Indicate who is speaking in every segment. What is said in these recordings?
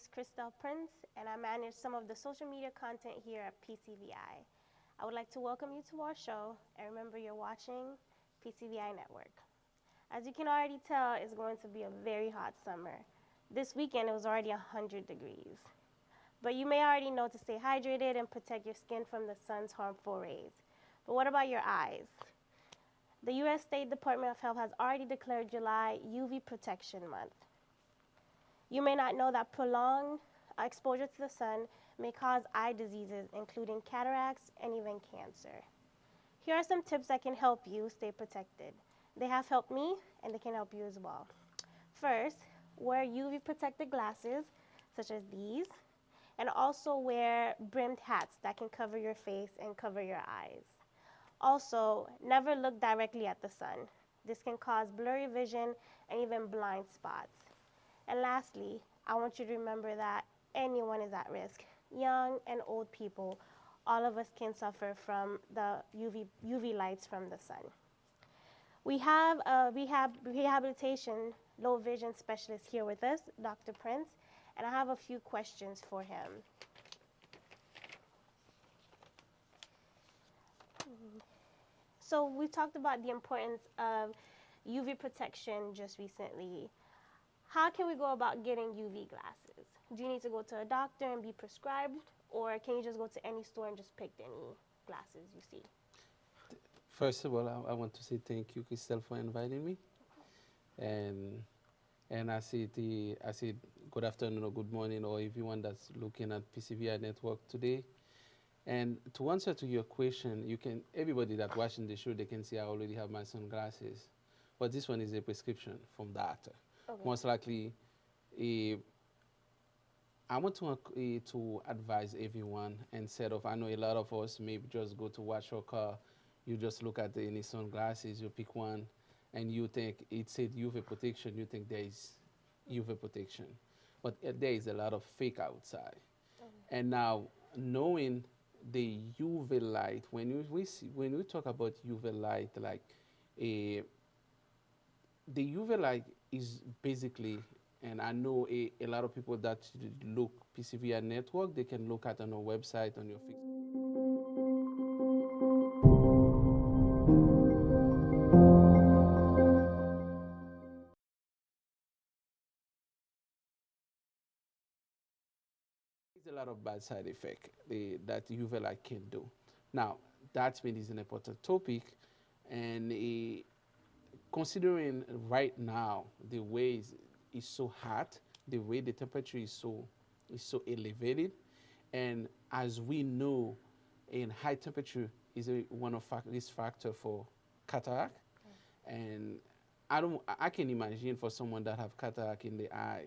Speaker 1: is Christelle Prince, and I manage some of the social media content here at PCVI. I would like to welcome you to our show, and remember you're watching PCVI Network. As you can already tell, it's going to be a very hot summer. This weekend, it was already 100 degrees. But you may already know to stay hydrated and protect your skin from the sun's harmful rays. But what about your eyes? The U.S. State Department of Health has already declared July UV Protection Month. You may not know that prolonged exposure to the sun may cause eye diseases, including cataracts and even cancer. Here are some tips that can help you stay protected. They have helped me, and they can help you as well. First, wear UV protected glasses, such as these, and also wear brimmed hats that can cover your face and cover your eyes. Also, never look directly at the sun. This can cause blurry vision and even blind spots. And lastly, I want you to remember that anyone is at risk. Young and old people, all of us can suffer from the UV lights from the sun. We have a rehabilitation low vision specialist here with us, Dr. Prince, and I have a few questions for him. So we talked about the importance of UV protection just recently. How can we go about getting UV glasses? Do you need to go to a doctor and be prescribed, or can you just go to any store and just pick any glasses you see?
Speaker 2: First of all, I want to say thank you, Christelle, for inviting me. And I said good afternoon or good morning or everyone that's looking at PCVI Network today. And to answer to your question, everybody that watching the show, they can see I already have my sunglasses. But this one is a prescription from doctor.
Speaker 1: Okay.
Speaker 2: Most likely, eh, I want to advise everyone instead of, I know a lot of us maybe just go to wash your car, you just look at any sunglasses, you pick one, and you think it said UV protection, you think there is UV protection. But there is a lot of fake outside. And now, knowing the UV light, when we talk about UV light, like a the UV light is basically, and I know a lot of people that look PCVI network, they can look at on our website on your there's a lot of bad side effect that UV light can do. Now, that means it's an important topic, and considering right now the way it's so hot, the way the temperature is so elevated, and as we know, in high temperature is one of risk factor for cataract, and I can imagine for someone that have cataract in the eye,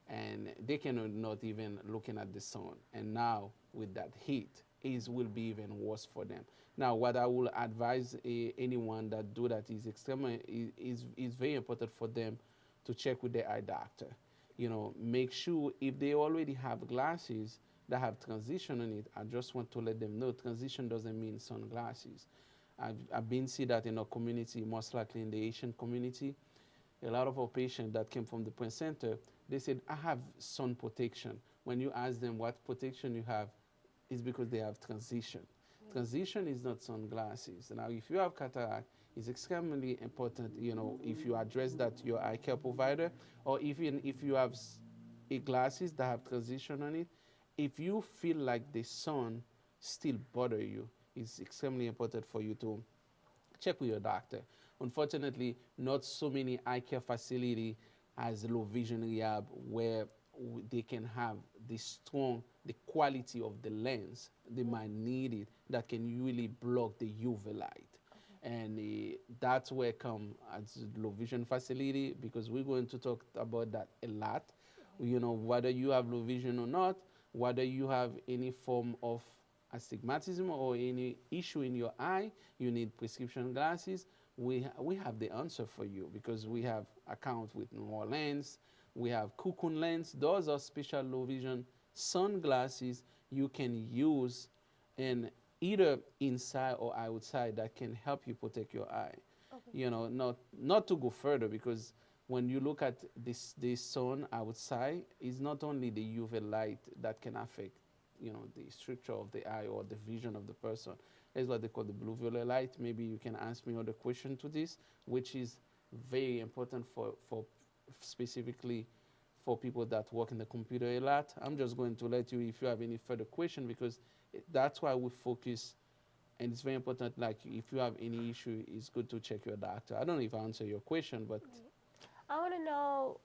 Speaker 2: and they cannot not even looking at the sun, and now with that heat, it will be even worse for them. Now, what I will advise anyone that do that is extremely is very important for them to check with their eye doctor. You know, make sure if they already have glasses that have transition on it. I just want to let them know transition doesn't mean sunglasses. I've been see that in our community, most likely in the Asian community. A lot of our patients that came from the Point Center, they said, I have sun protection. When you ask them what protection you have, it's because they have transition. Transition is not sunglasses. Now, if you have cataract, it's extremely important, you know, if you address that to your eye care provider, or even if you have glasses that have transition on it, if you feel like the sun still bother you, it's extremely important for you to check with your doctor. Unfortunately, not so many eye care facility has low vision rehab where they can have the quality of the lens they might need it that can really block the UV light. And that's where come as low vision facility, because we're going to talk about that a lot. You know, whether you have low vision or not, whether you have any form of astigmatism or any issue in your eye, you need prescription glasses. We have the answer for you because we have account with Noir Lens, we have Cocoon Lens. Those are special low vision sunglasses you can use in either inside or outside that can help you protect your eye.
Speaker 1: Okay.
Speaker 2: You know, not to go further because when you look at this sun outside, it's not only the UV light that can affect, the structure of the eye or the vision of the person. That's what they call the blue violet light. Maybe you can ask me other question to this, which is very important for specifically for people that work in the computer a lot. I'm just going to let you if you have any further question, because that's why we focus, and it's very important. Like if you have any issue, it's good to check your doctor. I don't know if I answer your question, but
Speaker 1: I want to know,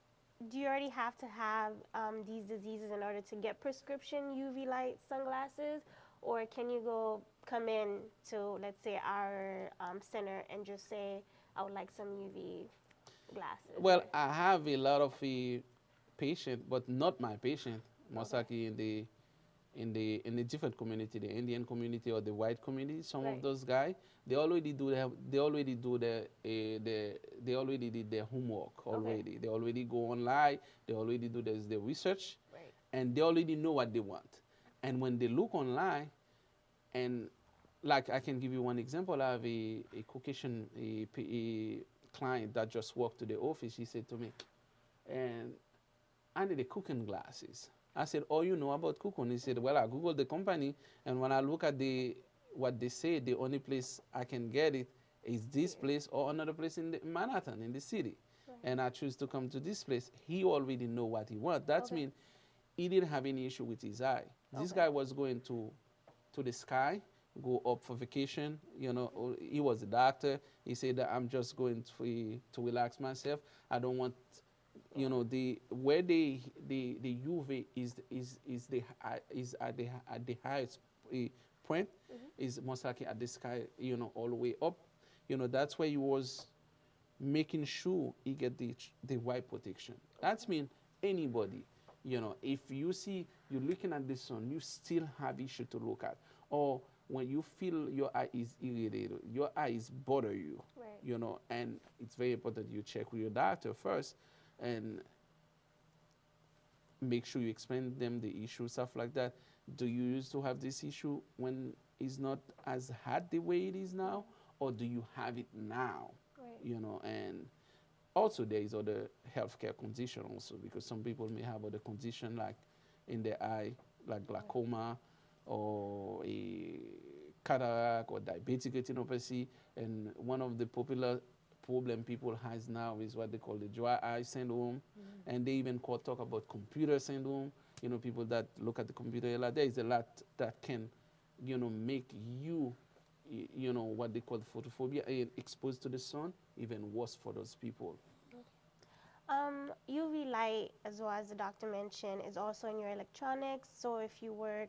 Speaker 1: do you already have to have these diseases in order to get prescription UV light sunglasses? Or can you come in to, let's say, our center and just say, I would like some UV glasses?
Speaker 2: well,
Speaker 1: Or,
Speaker 2: I have a lot of patient, but not my patient. Most
Speaker 1: okay,
Speaker 2: likely in the different community, the Indian community or the white community. Some of
Speaker 1: right,
Speaker 2: those guys, they already did their homework
Speaker 1: okay,
Speaker 2: already. They already go online. They already do the research,
Speaker 1: right,
Speaker 2: and they already know what they want. And when they look online, and like I can give you one example. I have a Caucasian a client that just walked to the office. He said to me, and I need a cooking glasses. I said, oh, you know about cooking? He said, well, I Googled the company, and when I look at what they say, the only place I can get it is this
Speaker 1: here,
Speaker 2: place or another place in Manhattan, in the city.
Speaker 1: right,
Speaker 2: And I choose to come to this place. He already know what he wants. That
Speaker 1: okay,
Speaker 2: means he didn't have any issue with his eye. This
Speaker 1: okay,
Speaker 2: guy was going to the sky, go up for vacation. He was a doctor. He said that I'm just going to relax myself. I don't want, the where the UV is at the highest point,
Speaker 1: mm-hmm.
Speaker 2: is most likely at the sky, all the way up. That's where he was making sure he get the right protection. That
Speaker 1: Okay,
Speaker 2: means anybody, if you see you're looking at the sun, you still have issue to look at, or when you feel your eye is irritated, your eyes bother you,
Speaker 1: right,
Speaker 2: and it's very important you check with your doctor first, and make sure you explain them the issue, stuff like that. Do you used to have this issue when it's not as hard the way it is now,
Speaker 1: mm-hmm.
Speaker 2: or do you have it now?
Speaker 1: Right,
Speaker 2: And also there is other healthcare condition also, because some people may have other condition like in their eye, like
Speaker 1: right,
Speaker 2: glaucoma or a cataract or diabetic retinopathy. And one of the popular problem people has now is what they call the dry eye syndrome,
Speaker 1: mm-hmm.
Speaker 2: and they even talk about computer syndrome. People that look at the computer a lot. There is a lot that can make you, what they call photophobia, exposed to the sun, even worse for those people.
Speaker 1: Okay. UV light, as well as the doctor mentioned, is also in your electronics. So if you work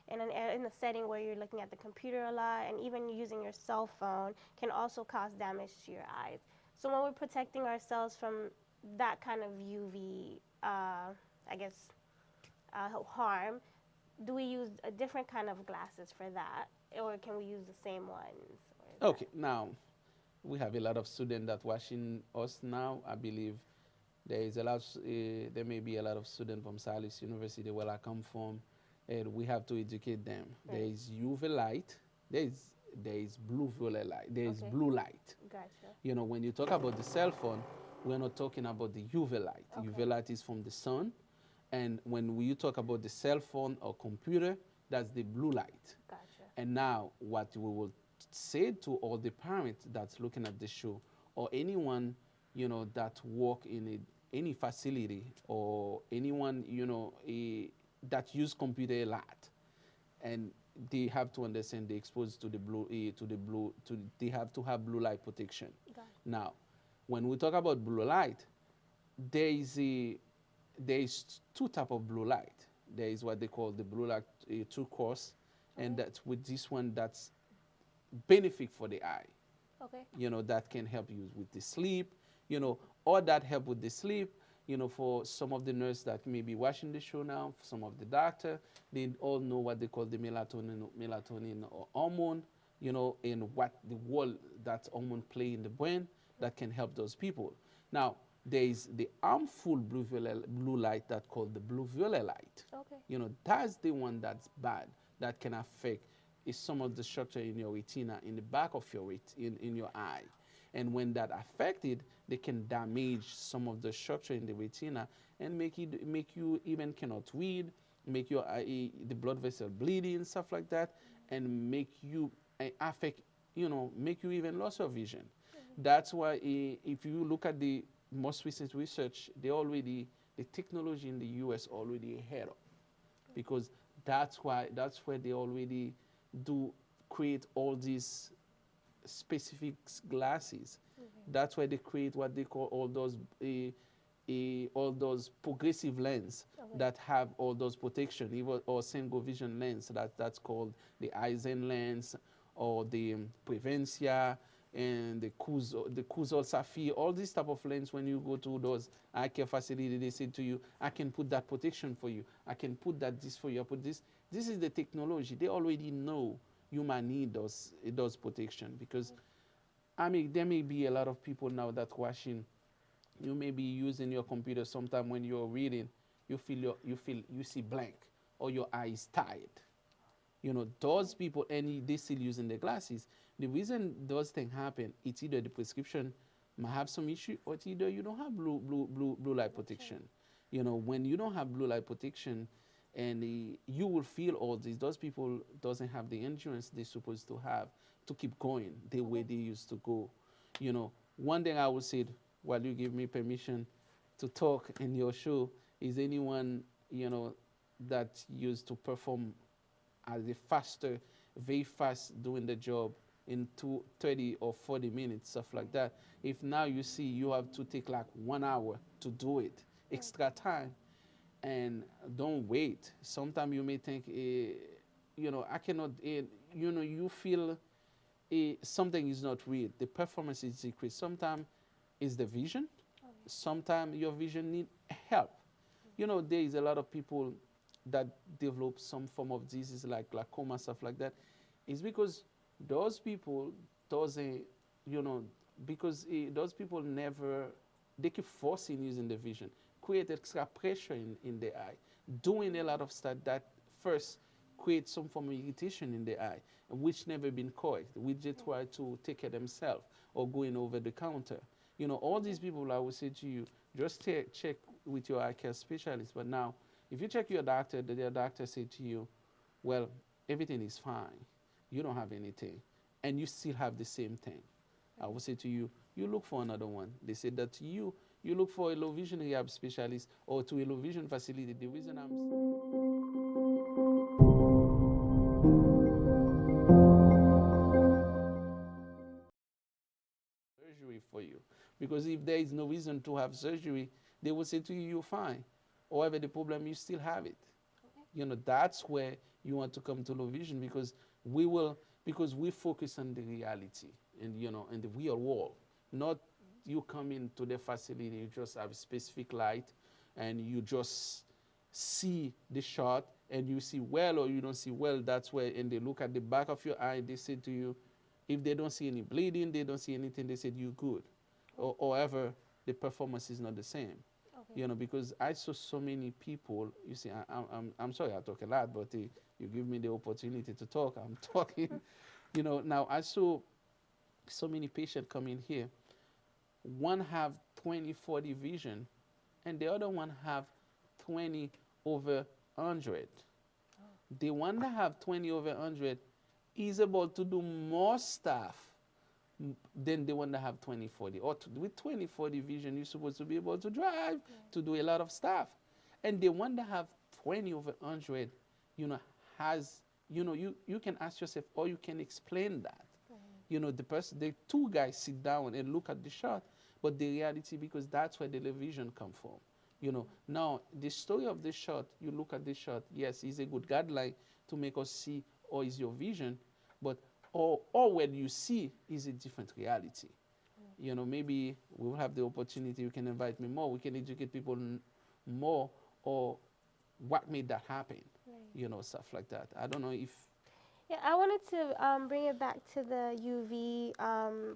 Speaker 1: in a setting where you're looking at the computer a lot, and even using your cell phone, can also cause damage to your eyes. So when we're protecting ourselves from that kind of UV, I guess, harm, do we use a different kind of glasses for that, or can we use the same ones? Or is that
Speaker 2: Okay, now we have a lot of students that watching us now. I believe there may be a lot of students from Salis University where I come from, and we have to educate them. There
Speaker 1: right?
Speaker 2: is UV light, there is there is blue violet light, there is
Speaker 1: Okay,
Speaker 2: blue light.
Speaker 1: gotcha.
Speaker 2: When you talk about the cell phone, we're not talking about the UV light. UV
Speaker 1: Okay,
Speaker 2: light is from the sun, and when you talk about the cell phone or computer, that's the blue light.
Speaker 1: gotcha.
Speaker 2: And now, what we will say to all the parents that's looking at the show, or anyone that work in any facility, or anyone that use computer a lot, and they have to understand they exposed to the blue to the blue to they have to have blue light protection.
Speaker 1: Gotcha.
Speaker 2: Now, when we talk about blue light, there is a there is two type of blue light. There is what they call the blue light two course, and
Speaker 1: Okay.
Speaker 2: that's with this one that's benefit for the eye.
Speaker 1: Okay.
Speaker 2: That can help you with the sleep, or that help with the sleep. For some of the nurses that may be watching the show now, some of the doctor, they all know what they call the melatonin or hormone, and what the role that hormone play in the brain that can help those people. Now, there is the harmful blue light that called the blue violet light.
Speaker 1: Okay.
Speaker 2: That's the one that's bad, that can affect is some of the structure in your retina, in the back of your in your eye. And when that affected, they can damage some of the structure in the retina and make you even cannot read, make your the blood vessel bleeding, stuff like that, and make you affect, make you even lose your vision. That's why if you look at the most recent research, the technology in the US already ahead of, because that's where they already do create all these specific glasses. That's why they create what they call all those progressive lens
Speaker 1: Okay.
Speaker 2: that have all those protection, even or single vision lens that's called the Eisen lens or the Prevencia and the Kuzol Saphir, all these type of lens. When you go to those eye care facility, they say to you, I can put that protection for you. I can put that this for you. I put this. This is the technology. They already know you might need those protection because I mean there may be a lot of people now that watching. You may be using your computer sometime when you're reading, you see blank or your eyes tired. Those people, and they still using the glasses. The reason those things happen, it's either the prescription might have some issue, or it's either you don't have blue light protection. When you don't have blue light protection, and you will feel all this. Those people doesn't have the endurance they're supposed to have to keep going the way they used to go. One thing I would say, while you give me permission to talk in your show, is anyone that used to perform as a faster, very fast doing the job in 30 or 40 minutes, stuff like that. If now you see you have to take like 1 hour to do it, extra time, and don't wait. Sometimes you may think, I cannot, you feel something is not real. The performance is decreased. Sometimes it's the vision. Sometimes your vision need help. There is a lot of people that develop some form of disease like glaucoma, stuff like that. It's because those people doesn't, you know, because those people never, they keep forcing using the vision, create extra pressure in the eye, doing a lot of stuff that first create some form of irritation in the eye, which never been correct, which they try to take care themselves or going over the counter. All these people, I will say to you, just check with your eye care specialist. But now, if you check your doctor, the doctor say to you, well, everything is fine. You don't have anything. And you still have the same thing. I will say to you, you look for another one. They said that to you, you look for a low vision rehab specialist or to a low vision facility. The reason I'm surgery for you. Because if there is no reason to have surgery, they will say to you, you're fine. However, the problem, you still have it. That's where you want to come to low vision we will, because we focus on the reality and, in the real world. Not you come into the facility, you just have a specific light and you just see the shot and you see well or you don't see well. That's where, and they look at the back of your eye, they say to you, if they don't see any bleeding, they don't see anything, they said you're good. However, the performance is not the same. Because I saw so many people. You see, I'm sorry I talk a lot, but you give me the opportunity to talk. I'm talking. Now I saw so many patients come in here. One have 20/40 vision, and the other one have 20 over 100. The one that have 20 over 100 is able to do more stuff than the one that have 20/40. With 20/40 vision, you're supposed to be able to drive, to do a lot of stuff. And the one that have 20 over 100, you know, has, you can ask yourself, or you can explain that. The two guys sit down and look at the shot, but the reality, because that's where the vision come from. Now the story of the shot, you look at the shot, yes, it's a good guideline to make us see, or is your vision, but or when you see is a different reality. Maybe we will have the opportunity, you can invite me more, we can educate people more, or what made that happen, stuff like that. I don't know if
Speaker 1: Yeah, I wanted to bring it back to the UV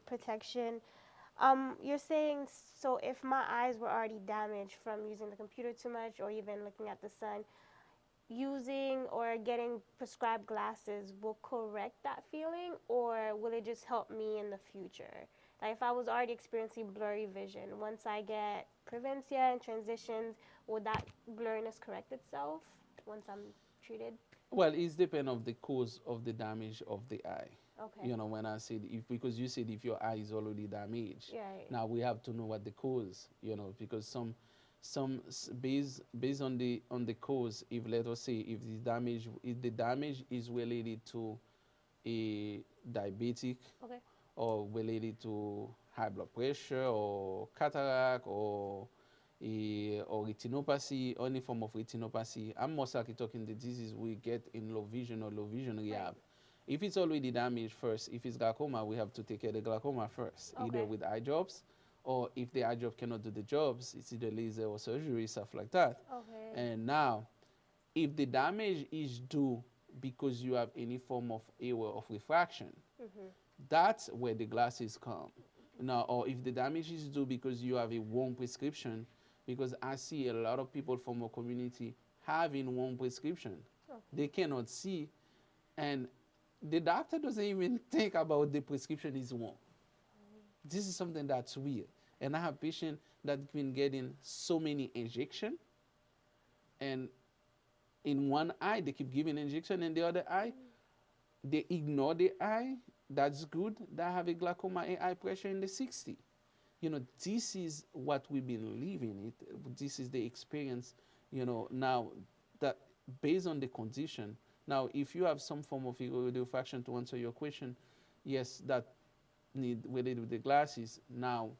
Speaker 1: protection. You're saying, so if my eyes were already damaged from using the computer too much or even looking at the sun, using or getting prescribed glasses will correct that feeling, or will it just help me in the future? Like if I was already experiencing blurry vision, once I get Prevencia and transitions, will that blurriness correct itself once I'm treated?
Speaker 2: Well, it's depend of the cause of the damage of the eye.
Speaker 1: Okay.
Speaker 2: You know, when I said if, because you said if your eye is already damaged,
Speaker 1: Right.
Speaker 2: now we have to know what the cause. You know, because based on the cause, if let us say if the damage is related to a diabetic
Speaker 1: Okay.
Speaker 2: or related to high blood pressure or cataract or retinopathy or any form of retinopathy. I'm most likely talking the disease we get in low vision or low vision
Speaker 1: Right.
Speaker 2: rehab. If it's already damaged first, if it's glaucoma, we have to take care of the glaucoma first, either
Speaker 1: Okay.
Speaker 2: with eye drops or if the eye drop cannot do the jobs, it's either laser or surgery, stuff like that.
Speaker 1: Okay.
Speaker 2: And now, if the damage is due because you have any form of error of refraction,
Speaker 1: Mhm.
Speaker 2: that's where the glasses come. Now, or if the damage is due because you have a wrong prescription, because I see a lot of people from our community having wrong prescription.
Speaker 1: Okay.
Speaker 2: They cannot see, and the doctor doesn't even think about the prescription is wrong. This is something that's weird. And I have patients that been getting so many injection, and in one eye they keep giving injection, and the other eye they ignore the eye. That's good. They have a glaucoma and eye pressure in the 60. You know, this is what we've been living. This is the experience. You know, now that based on the condition. Now, if you have some form of refraction, to answer your question, yes, that need related with the glasses. Now,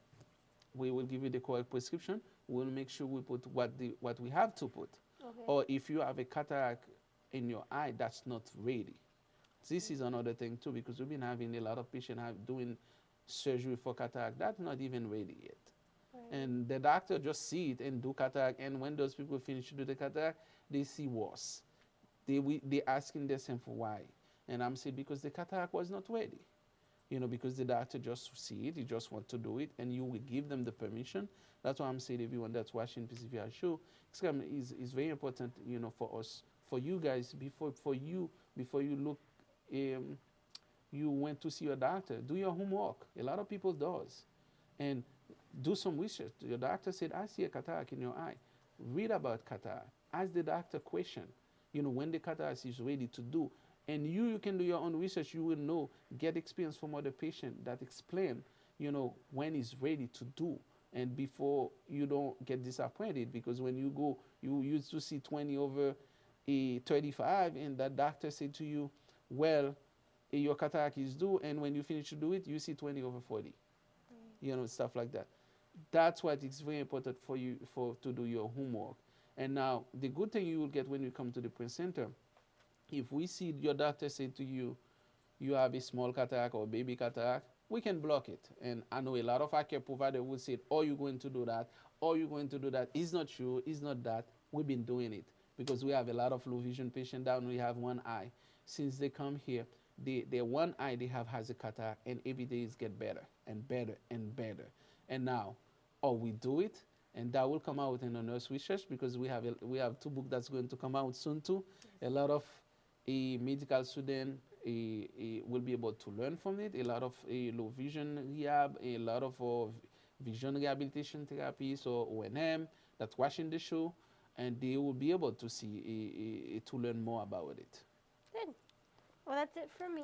Speaker 2: we will give you the correct prescription. We'll make sure we put what we have to put.
Speaker 1: Okay.
Speaker 2: Or if you have a cataract in your eye that's not ready, this is another thing too, because we've been having a lot of patients doing surgery for cataract that's not even ready yet.
Speaker 1: Right.
Speaker 2: And the doctor just see it and do cataract, and when those people finish to do the cataract, they see worse. They asking themselves why. And I'm saying because the cataract was not ready. You know, because the doctor just see it, he just want to do it, and you will give them the permission. That's why I'm saying everyone that's watching PCVI show, is very important, you know, for us, for you guys, before you look, um, you went to see your doctor, do your homework. A lot of people does, and do some research. Your doctor said, I see a cataract in your eye. Read about cataract. Ask the doctor question. You know, when the cataract is ready to do. And you can do your own research. You will know, get experience from other patients that explain, you know, when it's ready to do. And before you don't get disappointed, because when you go, you used to see 20 over a 35, and that doctor said to you, well, your cataract is due, and when you finish to do it, you see 20 over 40, you know, stuff like that. That's why it's very important for you for to do your homework. And now the good thing you will get when you come to the print center, if we see your doctor say to you, you have a small cataract or baby cataract, we can block it. And I know a lot of eye care providers will say, oh, you're going to do that, or you're going to do that. It's not true, it's not that. We've been doing it because we have a lot of low vision patients down. We have one eye. Since they come here, their one eye they have has a cataract, and every day is get better and better and better. And now, oh, we do it, and that will come out in the nurse research, because we have two books that's going to come out soon too. A lot of a medical student will be able to learn from it. A lot of low vision rehab, a lot of vision rehabilitation therapy, so O&M that's watching the show, and they will be able to see to learn more about it.
Speaker 1: Good. Well, that's it for me.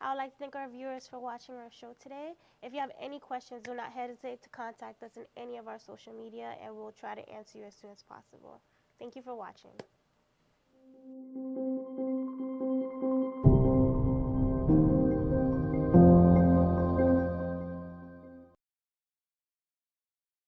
Speaker 1: I would like to thank our viewers for watching our show today. If you have any questions, do not hesitate to contact us in any of our social media, and we'll try to answer you as soon as possible. Thank you for watching.